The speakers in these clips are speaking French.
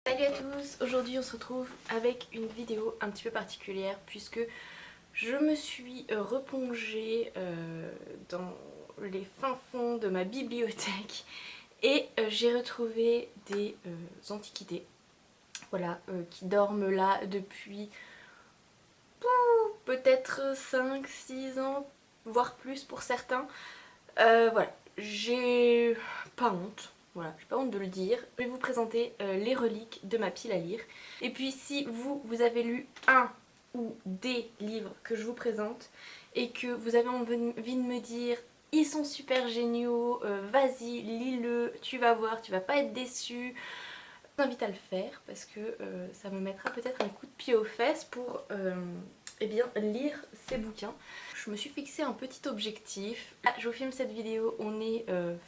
Salut à tous, aujourd'hui on se retrouve avec une vidéo un petit peu particulière puisque je me suis replongée dans les fins fonds de ma bibliothèque et j'ai retrouvé des antiquités, voilà, qui dorment là depuis peut-être 5-6 ans, voire plus pour certains. Voilà, j'ai pas honte. Voilà, j'ai pas honte de le dire. Je vais vous présenter les reliques de ma pile à lire. Et puis si vous avez lu un ou des livres que je vous présente et que vous avez envie de me dire ils sont super géniaux, vas-y, lis-le, tu vas voir, tu vas pas être déçu. Je vous invite à le faire parce que ça me mettra peut-être un coup de pied aux fesses pour eh bien, lire ces bouquins. Je me suis fixé un petit objectif. Là, je vous filme cette vidéo, on est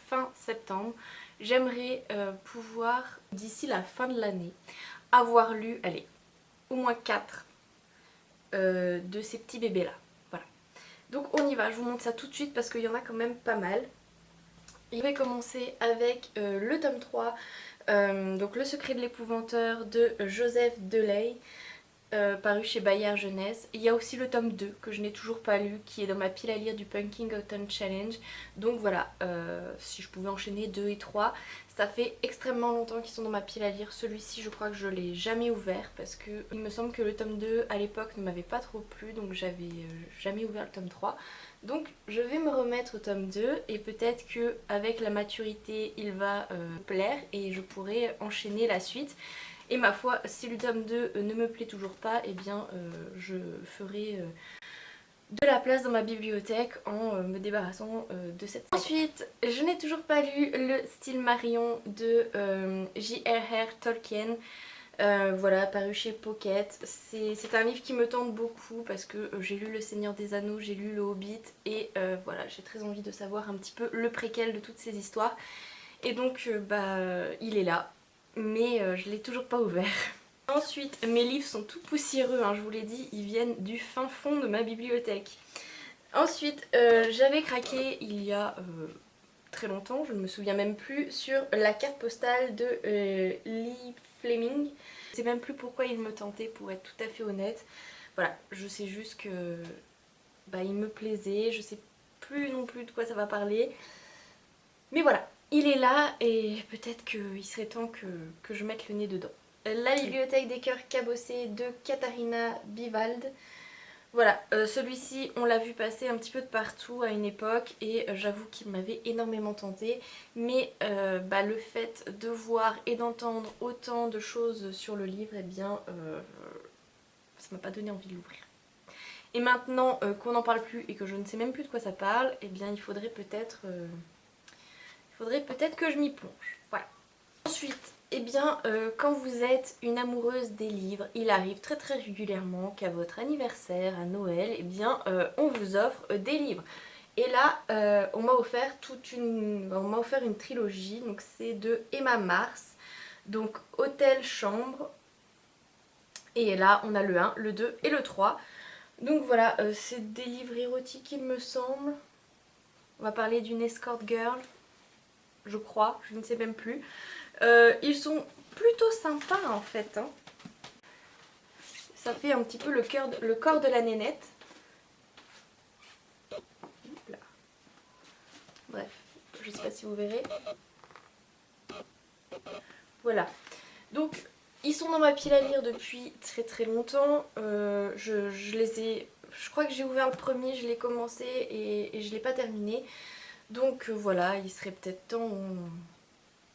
fin septembre. J'aimerais pouvoir, d'ici la fin de l'année, avoir lu, allez, au moins 4 de ces petits bébés-là. Voilà. Donc on y va, je vous montre ça tout de suite parce qu'il y en a quand même pas mal. Je vais commencer avec le tome 3, donc Le secret de l'épouvanteur de Joseph Delay. Paru chez Bayard Jeunesse. Il y a aussi le tome 2 que je n'ai toujours pas lu, qui est dans ma pile à lire du Pumpkin Autumn Challenge. Donc voilà, si je pouvais enchaîner 2 et 3, ça fait extrêmement longtemps qu'ils sont dans ma pile à lire. Celui-ci, je crois que je ne l'ai jamais ouvert parce que il me semble que le tome 2 à l'époque ne m'avait pas trop plu, donc j'avais jamais ouvert le tome 3. Donc je vais me remettre au tome 2 et peut-être que avec la maturité il va me plaire et je pourrai enchaîner la suite. Et ma foi, si le tome 2 ne me plaît toujours pas, eh bien je ferai de la place dans ma bibliothèque en me débarrassant de cette saga. Ensuite, je n'ai toujours pas lu le Silmarillion de J.R.R. Tolkien. Voilà, paru chez Pocket. C'est un livre qui me tente beaucoup parce que j'ai lu Le Seigneur des Anneaux, j'ai lu Le Hobbit et voilà, j'ai très envie de savoir un petit peu le préquel de toutes ces histoires. Et donc, il est là, mais je l'ai toujours pas ouvert. Ensuite, mes livres sont tout poussiéreux, hein, je vous l'ai dit, ils viennent du fin fond de ma bibliothèque. Ensuite, j'avais craqué il y a très longtemps, je ne me souviens même plus, sur la carte postale de Lee Fleming. Je sais même plus pourquoi il me tentait, pour être tout à fait honnête. Voilà, je sais juste que il me plaisait, je sais plus non plus de quoi ça va parler. Mais voilà, il est là et peut-être qu'il serait temps que je mette le nez dedans. La bibliothèque des cœurs cabossés de Katharina Bivald. Voilà, celui-ci on l'a vu passer un petit peu de partout à une époque et j'avoue qu'il m'avait énormément tenté. Mais le fait de voir et d'entendre autant de choses sur le livre, eh bien ça m'a pas donné envie de l'ouvrir. Et maintenant qu'on n'en parle plus et que je ne sais même plus de quoi ça parle, eh bien il faudrait peut-être que je m'y plonge. Voilà. Ensuite, eh bien, quand vous êtes une amoureuse des livres, il arrive très très régulièrement qu'à votre anniversaire, à Noël, eh bien, on vous offre des livres. Et là, on m'a offert une trilogie, donc c'est de Emma Mars, donc Hôtel Chambre. Et là, on a le 1, le 2 et le 3. Donc voilà, c'est des livres érotiques, il me semble. On va parler d'une escort girl, je crois, je ne sais même plus. Ils sont plutôt sympas en fait, hein. Ça fait un petit peu le corps de la nénette. Là. Bref, je sais pas si vous verrez. Voilà. Donc, ils sont dans ma pile à lire depuis très très longtemps. Je les ai... Je crois que j'ai ouvert le premier, je l'ai commencé et je l'ai pas terminé. Donc voilà, il serait peut-être temps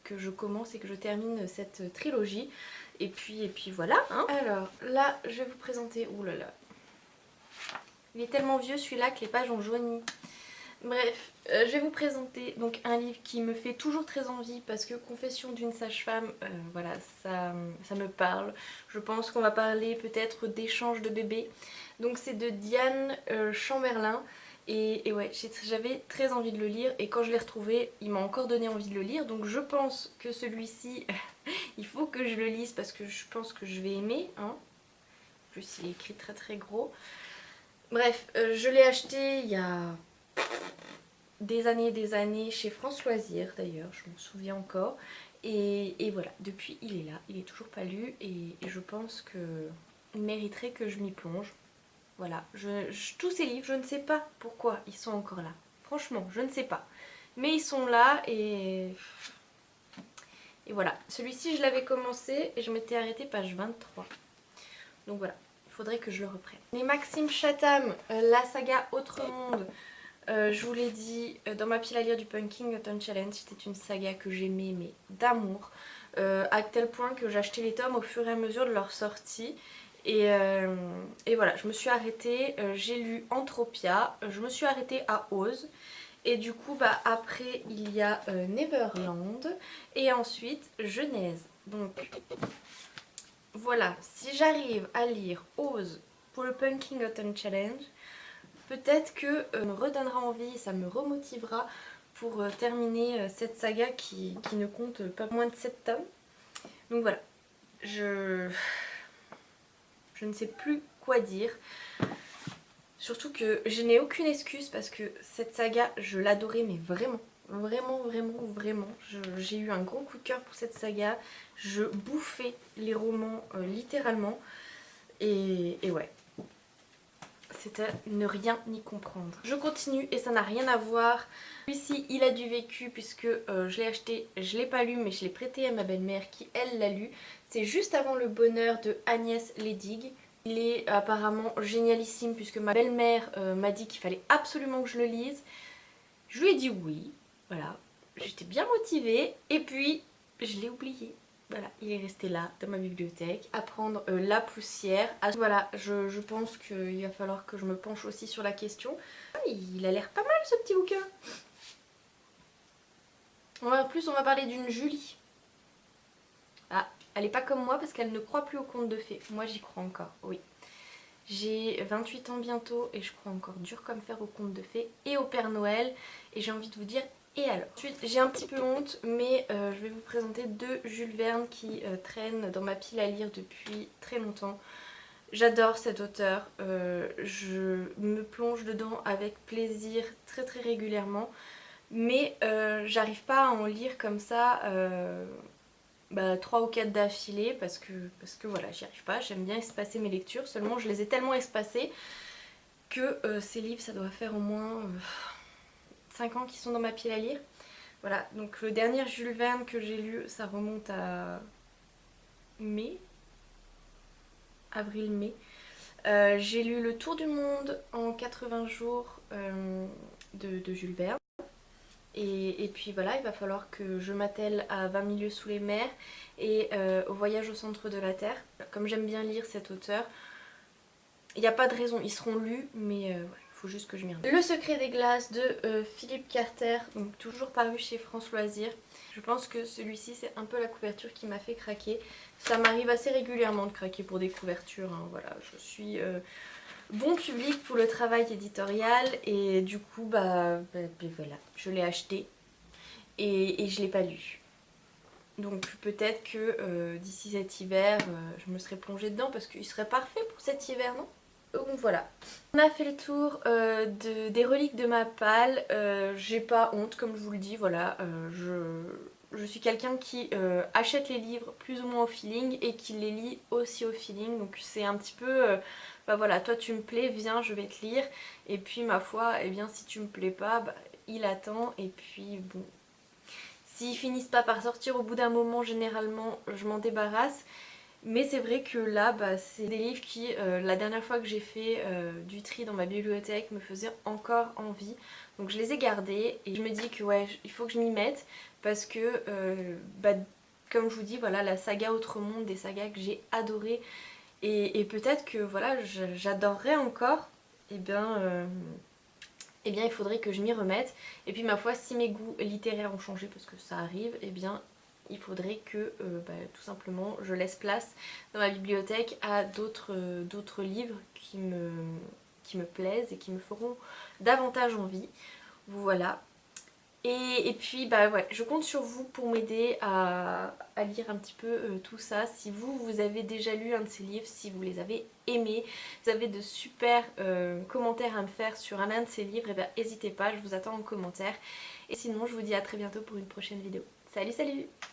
que je commence et que je termine cette trilogie. Et puis voilà, hein. Alors là, je vais vous présenter... Ouh là là. Il est tellement vieux celui-là que les pages ont jauni. Bref, je vais vous présenter donc un livre qui me fait toujours très envie parce que Confession d'une sage-femme, voilà, ça me parle. Je pense qu'on va parler peut-être d'échange de bébés. Donc c'est de Diane Chamberlain. Et ouais, j'avais très envie de le lire et quand je l'ai retrouvé, il m'a encore donné envie de le lire. Donc je pense que celui-ci, il faut que je le lise parce que je pense que je vais aimer, hein. En plus il est écrit très très gros. Bref, je l'ai acheté il y a des années chez France Loisirs d'ailleurs, je m'en souviens encore. Et voilà, depuis il est là, il est toujours pas lu et je pense qu'il mériterait que je m'y plonge. Voilà, tous ces livres, je ne sais pas pourquoi ils sont encore là. Franchement, je ne sais pas. Mais ils sont là et voilà. Celui-ci, je l'avais commencé et je m'étais arrêtée page 23. Donc voilà, il faudrait que je le reprenne. Les Maxime Chatham, la saga Autre Monde, je vous l'ai dit, dans ma pile à lire du Pumpkinghausen Challenge, c'était une saga que j'aimais mais d'amour. À tel point que j'achetais les tomes au fur et à mesure de leur sortie. Et voilà, je me suis arrêtée, j'ai lu Entropia, je me suis arrêtée à Oz. Et du coup, bah, après, il y a Neverland et ensuite Genèse. Donc voilà, si j'arrive à lire Oz pour le Pumpkinghausen Challenge, peut-être que me redonnera envie, ça me remotivera pour terminer cette saga qui ne compte pas moins de 7 tomes. Donc voilà, je ne sais plus quoi dire. Surtout que je n'ai aucune excuse parce que cette saga, je l'adorais mais vraiment. Vraiment, vraiment, vraiment. J'ai eu un gros coup de cœur pour cette saga. Je bouffais les romans littéralement. Et ouais. C'était ne rien y comprendre. Je continue et ça n'a rien à voir. Celui-ci, il a du vécu puisque je l'ai acheté, je l'ai pas lu mais je l'ai prêté à ma belle-mère qui elle l'a lu. C'est juste avant le bonheur de Agnès Ledig. Il est apparemment génialissime puisque ma belle-mère m'a dit qu'il fallait absolument que je le lise. Je lui ai dit oui, voilà. J'étais bien motivée et puis je l'ai oublié. Voilà, il est resté là dans ma bibliothèque à prendre la poussière. Voilà, je pense qu'il va falloir que je me penche aussi sur la question. Ah, il a l'air pas mal ce petit bouquin. En plus, on va parler d'une Julie. Ah, elle est pas comme moi parce qu'elle ne croit plus aux contes de fées. Moi, j'y crois encore, oui. J'ai 28 ans bientôt et je crois encore dur comme fer aux contes de fées et au Père Noël. Et j'ai envie de vous dire, et alors? Ensuite, j'ai un petit peu honte, mais je vais vous présenter deux Jules Verne qui traînent dans ma pile à lire depuis très longtemps. J'adore cet auteur, je me plonge dedans avec plaisir très très régulièrement. Mais j'arrive pas à en lire comme ça 3 ou 4 d'affilée parce que voilà, j'y arrive pas. J'aime bien espacer mes lectures, seulement je les ai tellement espacées que ces livres, ça doit faire au moins 5 ans qu'ils sont dans ma pile à lire. Voilà, donc le dernier Jules Verne que j'ai lu, ça remonte à mai, avril-mai. J'ai lu Le Tour du Monde en 80 jours de Jules Verne. Et puis voilà, il va falloir que je m'attelle à 20 milieux sous les mers et au voyage au centre de la Terre. Comme j'aime bien lire cet auteur, il n'y a pas de raison, ils seront lus, mais ouais, il faut juste que je m'y remette. Le secret des glaces de Philippe Carter, donc toujours paru chez France Loisirs. Je pense que celui-ci, c'est un peu la couverture qui m'a fait craquer. Ça m'arrive assez régulièrement de craquer pour des couvertures, hein, voilà, je suis bon public pour le travail éditorial et du coup voilà, je l'ai acheté et je l'ai pas lu. Donc peut-être que d'ici cet hiver je me serais plongée dedans parce qu'il serait parfait pour cet hiver, non? Donc voilà, on a fait le tour des reliques de ma palle. J'ai pas honte comme je vous le dis, voilà, je suis quelqu'un qui achète les livres plus ou moins au feeling et qui les lit aussi au feeling. Donc c'est un petit peu, bah voilà, toi tu me plais, viens, je vais te lire. Et puis ma foi, eh bien si tu me plais pas, bah, il attend. Et puis bon, s'ils finissent pas par sortir au bout d'un moment, généralement je m'en débarrasse. Mais c'est vrai que là, bah, c'est des livres qui, la dernière fois que j'ai fait du tri dans ma bibliothèque, me faisaient encore envie. Donc je les ai gardés et je me dis que ouais, il faut que je m'y mette parce que, bah, comme je vous dis, voilà, la saga Autre Monde, des sagas que j'ai adorées et peut-être que voilà, j'adorerais encore, et bien il faudrait que je m'y remette. Et puis ma foi, si mes goûts littéraires ont changé, parce que ça arrive, et bien il faudrait que tout simplement je laisse place dans ma bibliothèque à d'autres livres qui me plaisent et qui me feront davantage envie. Voilà. Et puis bah ouais, je compte sur vous pour m'aider à lire un petit peu tout ça. Si vous avez déjà lu un de ces livres, si vous les avez aimés, vous avez de super commentaires à me faire sur un de ces livres, et bien n'hésitez pas, je vous attends en commentaire. Et sinon je vous dis à très bientôt pour une prochaine vidéo. Salut salut!